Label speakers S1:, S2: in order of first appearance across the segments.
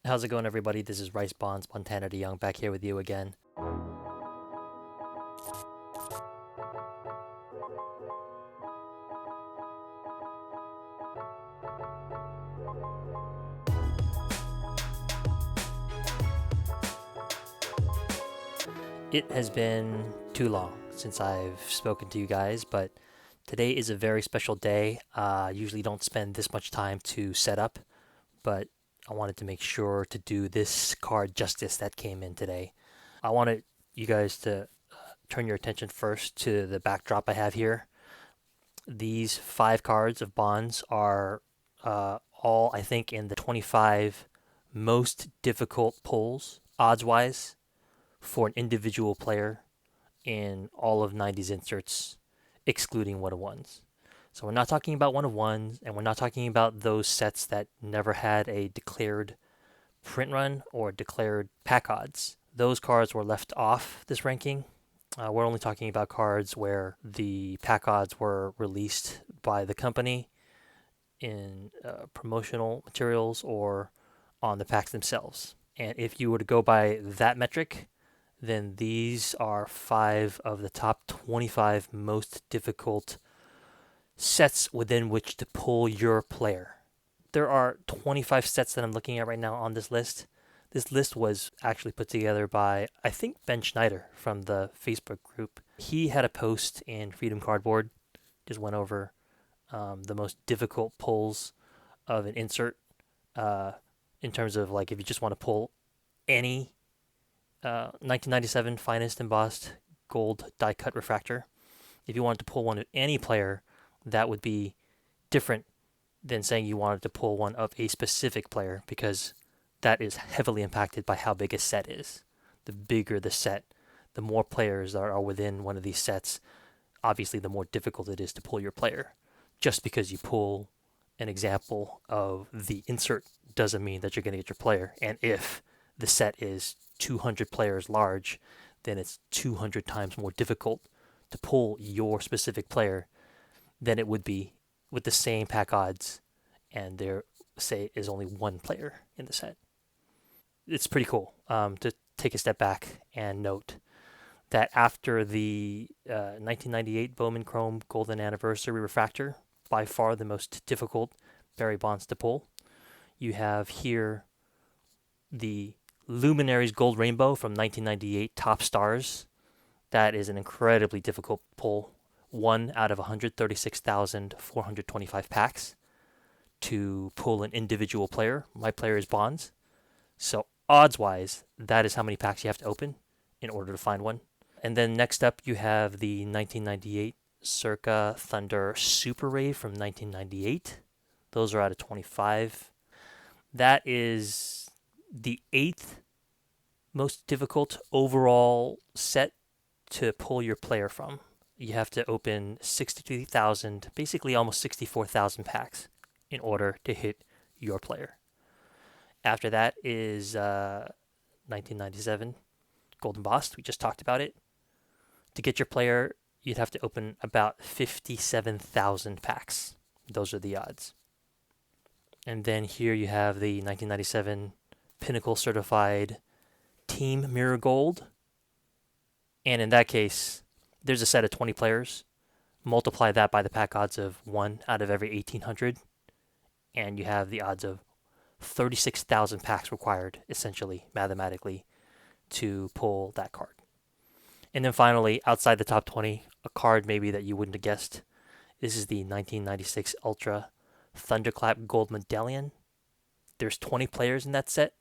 S1: How's it going, everybody? This is Rice Bonds, Montana DeYoung, back here with you again. It has been too long since I've spoken to you guys, but today is a very special day. I usually don't spend this much time to set up, but I wanted to make sure to do this card justice that came in today. I wanted you guys to turn your attention first to the backdrop I have here. These five cards of Bonds are all, I think, in the 25 most difficult pulls, odds wise, for an individual player in all of 90s inserts, excluding one of ones. So we're not talking about one of ones, and we're not talking about those sets that never had a declared print run or declared pack odds. Those cards were left off this ranking. We're only talking about cards where the pack odds were released by the company in promotional materials or on the packs themselves. And if you were to go by that metric, then these are five of the top 25 most difficult sets within which to pull your player. There are 25 sets that I'm looking at right now on this list. This list was actually put together by, I think, Ben Schneider from the Facebook group. He had a post in Freedom Cardboard, just went over the most difficult pulls of an insert in terms of like if you just want to pull any 1997 finest embossed gold die cut refractor. If you wanted to pull one of any player, that would be different than saying you wanted to pull one of a specific player because that is heavily impacted by how big a set is. The bigger the set, the more players that are within one of these sets, obviously the more difficult it is to pull your player. Just because you pull an example of the insert doesn't mean that you're going to get your player. And if the set is 200 players large, then it's 200 times more difficult to pull your specific player than it would be with the same pack odds and there, say, is only one player in the set. It's pretty cool to take a step back and note that after the 1998 Bowman Chrome Golden Anniversary Refractor, by far the most difficult Barry Bonds to pull, you have here the Luminaries Gold Rainbow from 1998 Top Stars. That is an incredibly difficult pull. One out of 136,425 packs to pull an individual player. My player is Bonds. So odds wise, that is how many packs you have to open in order to find one. And then next up, you have the 1998 Circa Thunder Super Raid from 1998. Those are out of 25. That is the eighth most difficult overall set to pull your player from. You have to open 63,000, basically almost 64,000 packs in order to hit your player. After that is 1997 Golden Boss. We just talked about it. To get your player, you'd have to open about 57,000 packs. Those are the odds. And then here you have the 1997 Pinnacle Certified Team Mirror Gold. And in that case, there's a set of 20 players. Multiply that by the pack odds of 1 out of every 1,800. And you have the odds of 36,000 packs required, essentially, mathematically, to pull that card. And then finally, outside the top 20, a card maybe that you wouldn't have guessed. This is the 1996 Ultra Thunderclap Gold Medallion. There's 20 players in that set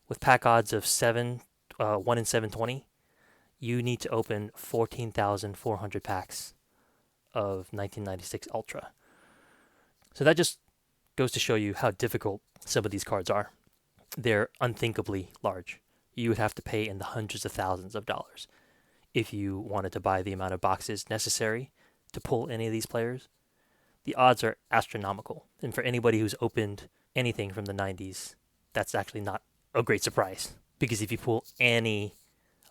S1: with pack odds of 1 in 720. You need to open 14,400 packs of 1996 Ultra. So that just goes to show you how difficult some of these cards are. They're unthinkably large. You would have to pay in the hundreds of thousands of dollars if you wanted to buy the amount of boxes necessary to pull any of these players. The odds are astronomical. And for anybody who's opened anything from the 90s, that's actually not a great surprise. Because if you pull any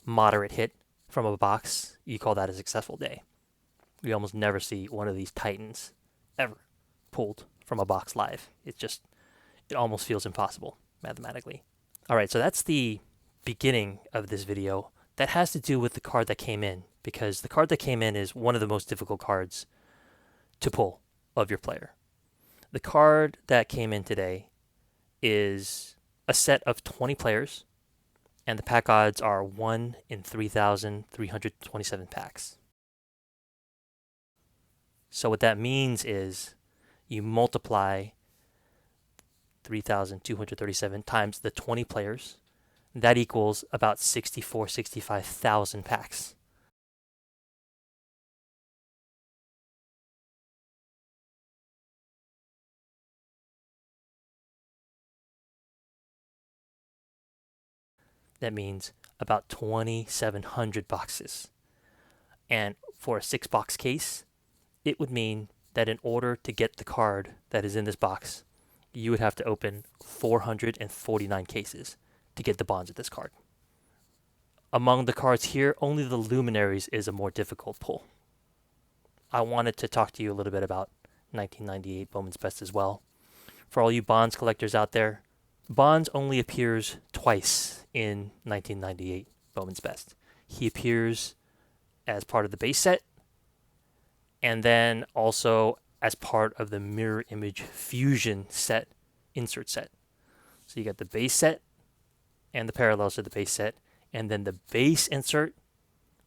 S1: moderate hit from a box, you call that a successful day. We almost never see one of these titans ever pulled from a box live. It almost feels impossible mathematically. All right, so that's the beginning of this video. That has to do with the card that came in, because the card that came in is one of the most difficult cards to pull of your player. The card that came in today is a set of 20 players, and the pack odds are 1 in 3,327 packs. So what that means is you multiply 3,237 times the 20 players. That equals about 65,000 packs. That means about 2,700 boxes. And for a 6-box case, it would mean that in order to get the card that is in this box, you would have to open 449 cases to get the bonds of this card. Among the cards here, only the Luminaries is a more difficult pull. I wanted to talk to you a little bit about 1998 Bowman's Best as well. For all you Bonds collectors out there, Bonds only appears twice in 1998 Bowman's Best. He appears as part of the base set, and then also as part of the Mirror Image Fusion set, insert set. So you got the base set and the parallels to the base set, and then the base insert,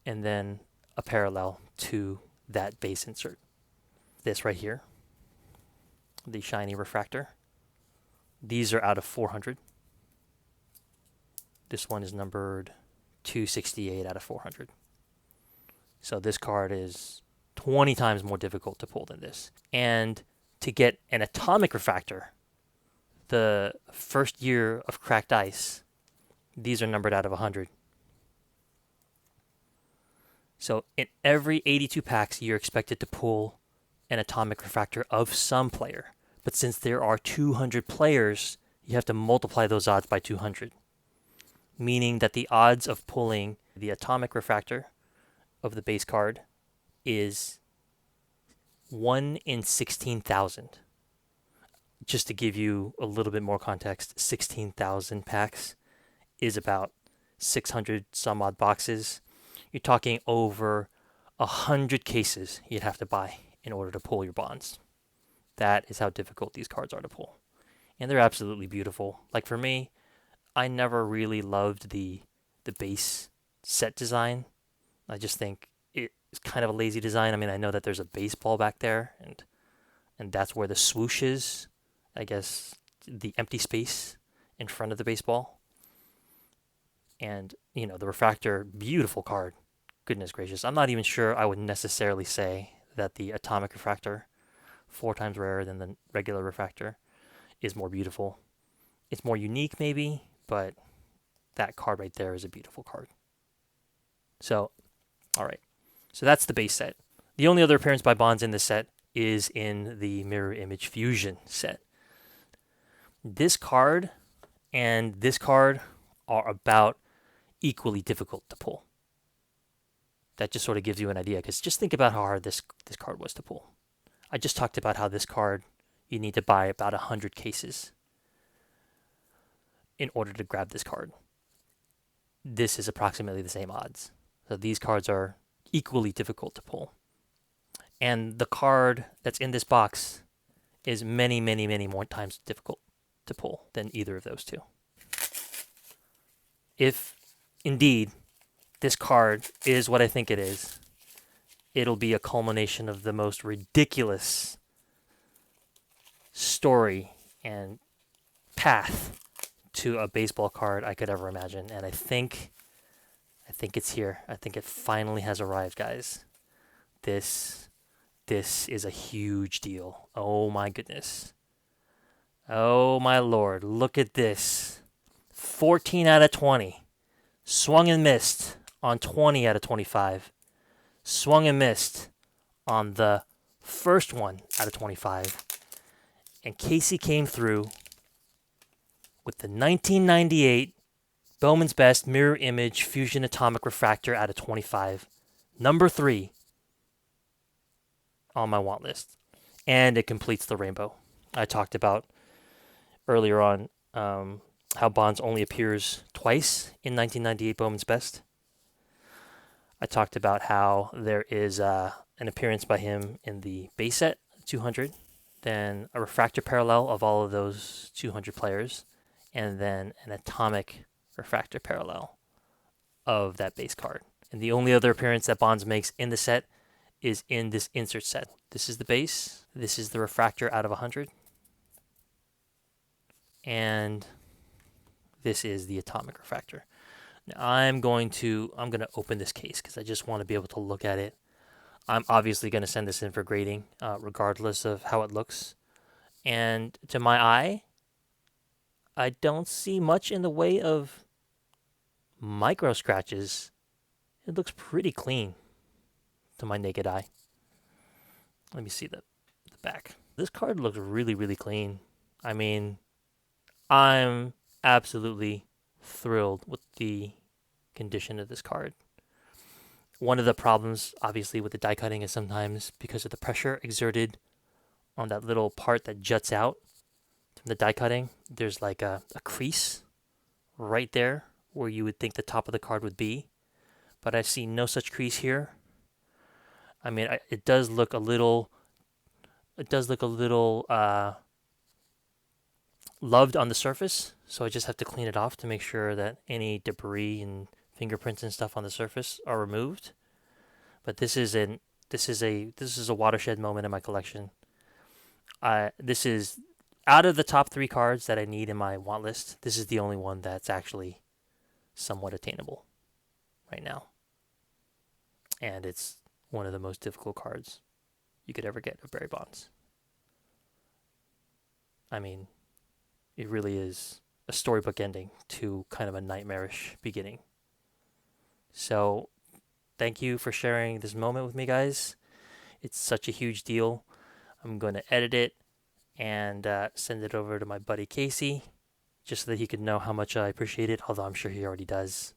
S1: and then a parallel to that base insert. This right here, the shiny refractor. These are out of 400. This one is numbered 268 out of 400. So this card is 20 times more difficult to pull than this. And to get an atomic refractor, the first year of cracked ice, these are numbered out of 100. So in every 82 packs, you're expected to pull an atomic refractor of some player. But since there are 200 players, you have to multiply those odds by 200. Meaning that the odds of pulling the atomic refractor of the base card is 1 in 16,000. Just to give you a little bit more context, 16,000 packs is about 600 some odd boxes. You're talking over 100 cases you'd have to buy in order to pull your bonds. That is how difficult these cards are to pull. And they're absolutely beautiful. Like for me, I never really loved the base set design. I just think it's kind of a lazy design. I mean, I know that there's a baseball back there, and that's where the swoosh is. I guess the empty space in front of the baseball. And, you know, the refractor, beautiful card. Goodness gracious. I'm not even sure I would necessarily say that the atomic refractor, 4 times rarer than the regular refractor, is more beautiful. It's more unique maybe, but that card right there is a beautiful card. So, all right. So that's the base set. The only other appearance by Bonds in this set is in the Mirror Image Fusion set. This card and this card are about equally difficult to pull. That just sort of gives you an idea, because just think about how hard this card was to pull. I just talked about how this card, you need to buy about 100 cases in order to grab this card. This is approximately the same odds. So these cards are equally difficult to pull. And the card that's in this box is many, many, many more times difficult to pull than either of those two. If indeed this card is what I think it is, it'll be a culmination of the most ridiculous story and path to a baseball card I could ever imagine. And I think it's here. I think it finally has arrived, guys. This is a huge deal. Oh my goodness. Oh my lord. Look at this. 14 out of 20. Swung and missed on 20 out of 25. Swung and missed on the first one out of 25. And Casey came through with the 1998 Bowman's Best Mirror Image Fusion Atomic Refractor out of 25. Number 3 on my want list. And it completes the rainbow I talked about earlier on. how Bonds only appears twice in 1998 Bowman's Best. I talked about how there is an appearance by him in the base set 200, then a refractor parallel of all of those 200 players, and then an atomic refractor parallel of that base card. And the only other appearance that Bonds makes in the set is in this insert set. This is the base, this is the refractor out of 100, and this is the atomic refractor. Now I'm going to open this case because I just want to be able to look at it. I'm obviously going to send this in for grading, regardless of how it looks. And to my eye, I don't see much in the way of micro scratches. It looks pretty clean to my naked eye. Let me see the back. This card looks really, really clean. I mean, I'm absolutely thrilled with the condition of this card. One of the problems, obviously, with the die cutting is sometimes because of the pressure exerted on that little part that juts out from the die cutting, there's like a crease right there where you would think the top of the card would be. But I see no such crease here. I mean, it does look a little loved on the surface, so I just have to clean it off to make sure that any debris and fingerprints and stuff on the surface are removed. But this is a watershed moment in my collection. This is out of the top 3 cards that I need in my want list. This is the only one that's actually somewhat attainable right now, and it's one of the most difficult cards you could ever get of Barry Bonds. I mean, it really is a storybook ending to kind of a nightmarish beginning. So, thank you for sharing this moment with me, guys. It's such a huge deal. I'm going to edit it and send it over to my buddy Casey, just so that he could know how much I appreciate it, although I'm sure he already does.